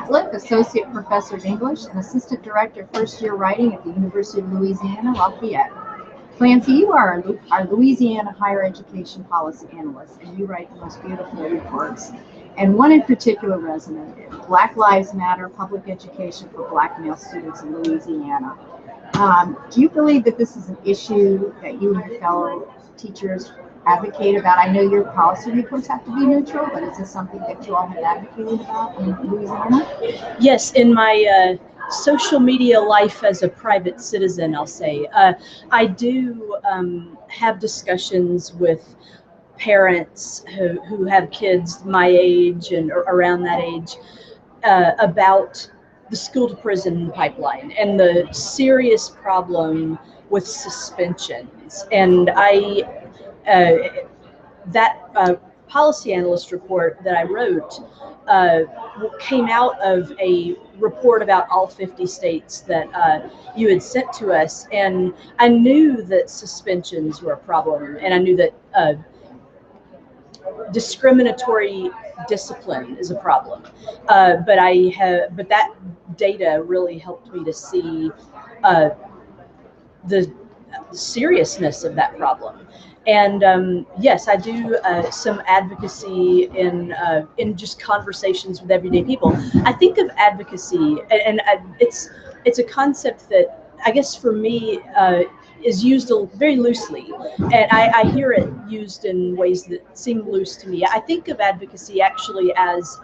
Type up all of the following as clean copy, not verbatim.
Ratliff, Associate Professor of English and Assistant Director of First Year Writing at the University of Louisiana, Lafayette. Clancy, you are our Louisiana Higher Education Policy Analyst, and you write the most beautiful reports. And one in particular resonated: Black Lives Matter, Public Education for Black Male Students in Louisiana. Do you believe that this is an issue that you and your fellow teachers advocate about? I know your policy reports have to be neutral, but is this something that you all have advocated about in Louisiana? Yes, in my social media life as a private citizen, I'll say, I do have discussions with parents who have kids my age and around that age about the school to prison pipeline and the serious problem with suspensions. And that policy analyst report that I wrote came out of a report about all 50 states that you had sent to us. And I knew that suspensions were a problem, and I knew that discriminatory discipline is a problem. But that data really helped me to see the seriousness of that problem. And yes, I do some advocacy in just conversations with everyday people. I think of advocacy, and it's a concept that I guess for me is used very loosely, and I hear it used in ways that seem loose to me. I think of advocacy actually as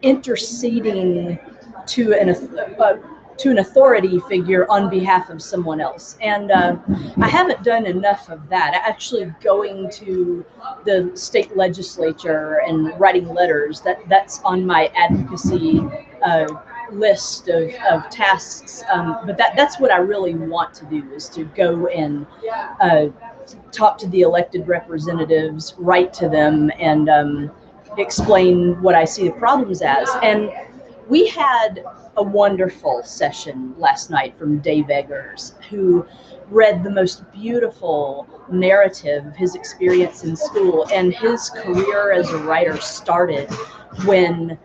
interceding to an authority figure on behalf of someone else. And I haven't done enough of that. Actually going to the state legislature and writing letters, that's on my advocacy list of tasks. But that's what I really want to do, is to go and talk to the elected representatives, write to them, and explain what I see the problems as. And we had a wonderful session last night from Dave Eggers, who read the most beautiful narrative of his experience in school. And his career as a writer started when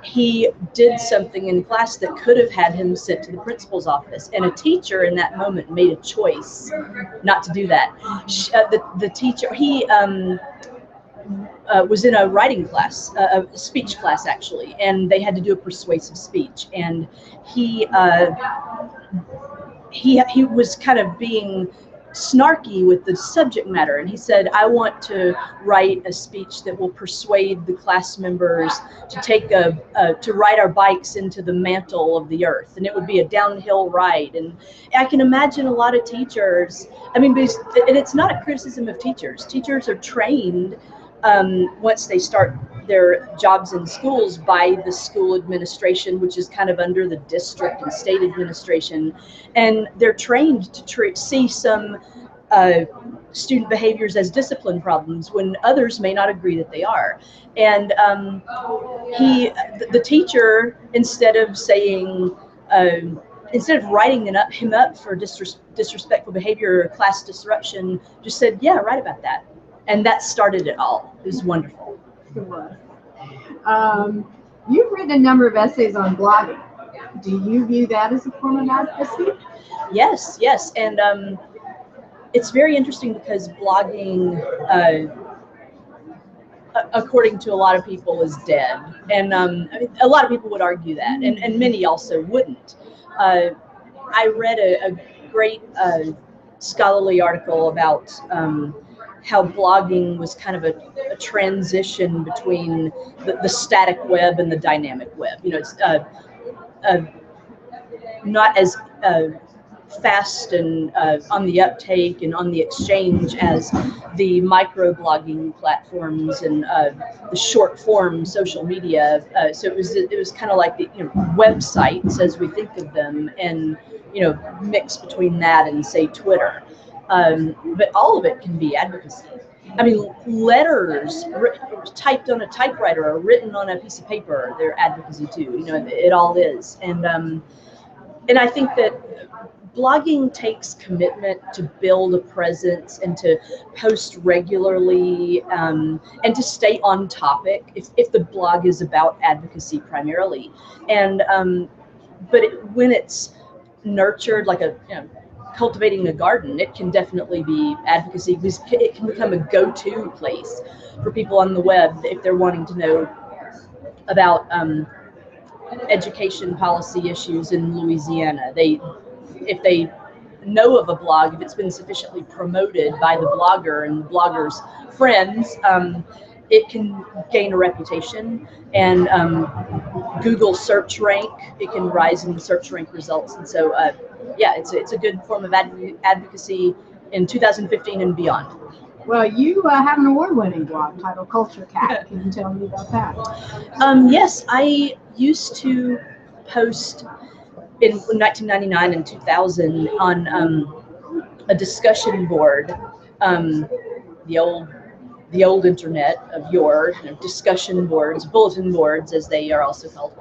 he did something in class that could have had him sent to the principal's office. And a teacher in that moment made a choice not to do that. The teacher, he was in a writing class, a speech class actually, and they had to do a persuasive speech. And he was kind of being snarky with the subject matter, and he said, "I want to write a speech that will persuade the class members to to ride our bikes into the mantle of the earth, and it would be a downhill ride." And I can imagine a lot of teachers. I mean, and it's not a criticism of teachers. Teachers are trained once they start their jobs in schools by the school administration, which is kind of under the district and state administration, and they're trained to see some student behaviors as discipline problems when others may not agree that they are. And the teacher, instead of saying, instead of writing him up for disrespectful behavior or class disruption, just said, "Yeah, write about that." And that started it all. It was wonderful. It was. You've written a number of essays on blogging. Do you view that as a form of advocacy? Yes. And it's very interesting because blogging, according to a lot of people, is dead. And I mean, a lot of people would argue that, and many also wouldn't. I read a great scholarly article about how blogging was kind of a transition between the static web and the dynamic web. You know, it's not as fast and on the uptake and on the exchange as the microblogging platforms and the short form social media. So it was kind of like the websites as we think of them, and mix between that and say Twitter. But all of it can be advocacy. I mean, letters typed on a typewriter or written on a piece of paper, they're advocacy too. It all is. And I think that blogging takes commitment to build a presence and to post regularly, and to stay on topic if the blog is about advocacy primarily. And but when it's nurtured like cultivating a garden, it can definitely be advocacy, because it can become a go-to place for people on the web if they're wanting to know about education policy issues in Louisiana. If they know of a blog, if it's been sufficiently promoted by the blogger and the blogger's friends, it can gain a reputation, and Google search rank. It can rise in search rank results, and so yeah, it's a good form of advocacy in 2015 and beyond. Well, you have an award-winning blog titled Culture Cat. Can you tell me about that? Yes, I used to post in 1999 and 2000 on a discussion board, the old internet of yore, discussion boards, bulletin boards as they are also called,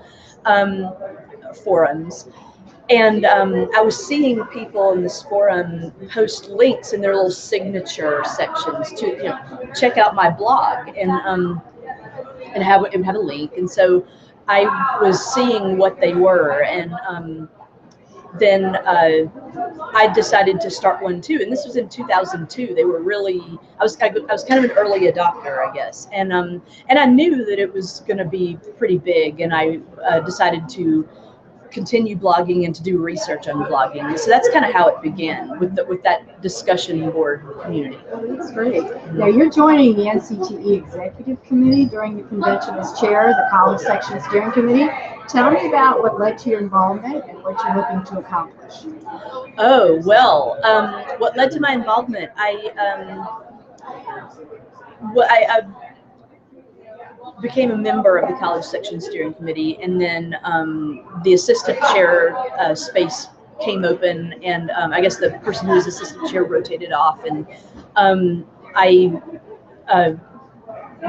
forums. And I was seeing people in this forum post links in their little signature sections to check out my blog, and have a link. And so I was seeing what they were, and then I decided to start one too. And this was in 2002. They were really, I was kind of an early adopter, I guess, and I knew that it was going to be pretty big, and I decided to continue blogging and to do research on blogging. So that's kind of how it began, with that discussion board community. Oh, that's great. Now you're joining the NCTE Executive Committee during the convention as chair of the College Section Steering Committee. Tell me about what led to your involvement and what you're looking to accomplish. Oh, well, what led to my involvement? I became a member of the College Section Steering Committee, and then the assistant chair space came open, and I guess the person who was assistant chair rotated off, and I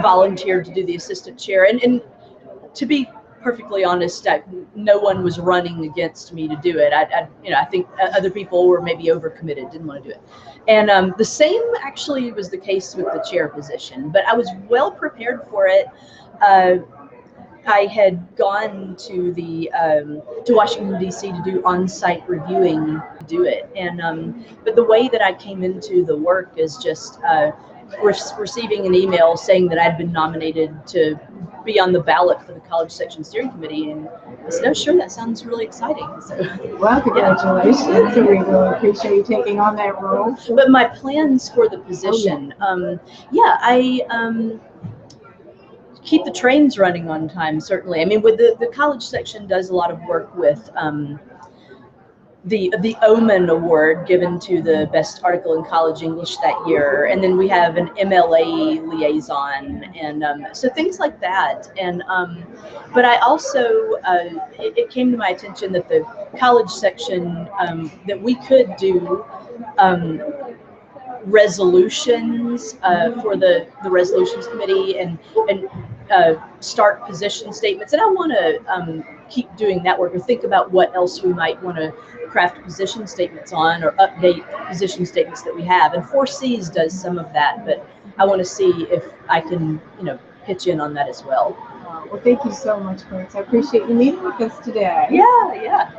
volunteered to do the assistant chair. And to be perfectly honest, no one was running against me to do it. I think other people were maybe overcommitted, didn't want to do it. And the same actually was the case with the chair position, but I was well prepared for it. I had gone to to Washington D.C. to do on-site reviewing to do it, and but the way that I came into the work is just receiving an email saying that I'd been nominated to be on the ballot for the College Section Steering Committee, and I said, "Oh, sure, that sounds really exciting." So, well, congratulations! Yeah. So we really appreciate you taking on that role. But my plans for the position, I keep the trains running on time. Certainly, I mean, with the college section does a lot of work with the Omen Award given to the best article in college English that year, and then we have an MLA liaison, and so things like that. And but I also it came to my attention that the college section that we could do resolutions for the resolutions committee, and start position statements, and I want to keep doing that work, or think about what else we might want to craft position statements on, or update position statements that we have. And 4Cs does some of that, but I want to see if I can pitch in on that as well. Well, thank you so much, Clancy. I appreciate you meeting with us today. Yeah.